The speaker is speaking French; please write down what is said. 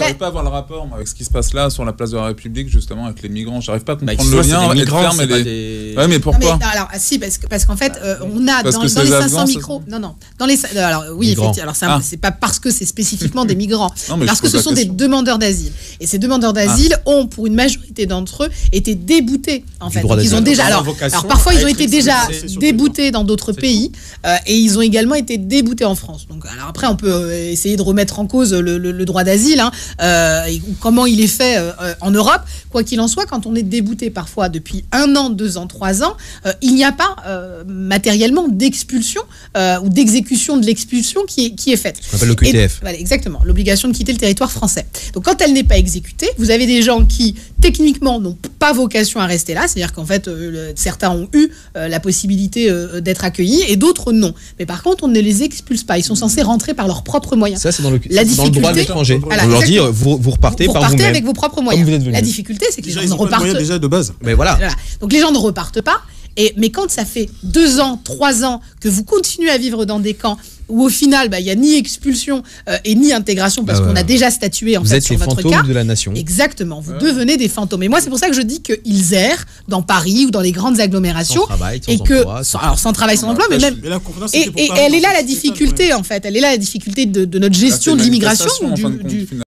j'arrive pas à voir le rapport moi, avec ce qui se passe là sur la place de la République, justement, avec les migrants. J'arrive pas à comprendre le lien. Ouais, mais pourquoi? Alors, si, parce qu'en fait, on a dans les 500 micros. Non. Alors, oui, effectivement. Alors, c'est pas parce que c'est spécifiquement des migrants, parce que ce sont des demandeurs d'asile. Et ces demandeurs d'asile ont, pour une majorité d'entre eux, été déboutés, en fait. Ils ont déjà. Alors, parfois, ils ont été déjà déboutés dans d'autres pays, et ils ont également été déboutés en France. Donc, alors après, on peut essayer de remettre en cause le droit d'asile, et comment il est fait en Europe. Quoi qu'il en soit, quand on est débouté parfois depuis 1 an, 2 ans, 3 ans, il n'y a pas matériellement d'expulsion ou d'exécution de l'expulsion qui est faite. Ce qu'on appelle l'OQTF. Voilà, exactement, l'obligation de quitter le territoire français. Donc quand elle n'est pas exécutée, vous avez des gens qui techniquement n'ont pas vocation à rester là, c'est-à-dire qu'en fait certains ont eu la possibilité d'être accueillis et d'autres non. Mais par contre, on ne les expulse pas, ils sont censés rentrer par leurs propres moyens. Ça c'est dans le droit de l'étranger. On leur dit vous repartez par vous-même. Avec vos propres moyens. La difficulté, c'est que les gens ne repartent pas. Déjà de base. Mais voilà. Donc les gens ne repartent pas. Mais quand ça fait 2 ans, 3 ans que vous continuez à vivre dans des camps où au final, il n'y a ni expulsion et ni intégration parce qu'on a déjà statué en fait sur votre cas. Vous êtes les fantômes de la nation. Exactement, vous devenez des fantômes. Et moi, c'est pour ça que je dis qu'ils errent dans Paris ou dans les grandes agglomérations. Sans travail, sans emploi, mais même. Et elle est là la difficulté en fait. Elle est là la difficulté de notre gestion de l'immigration.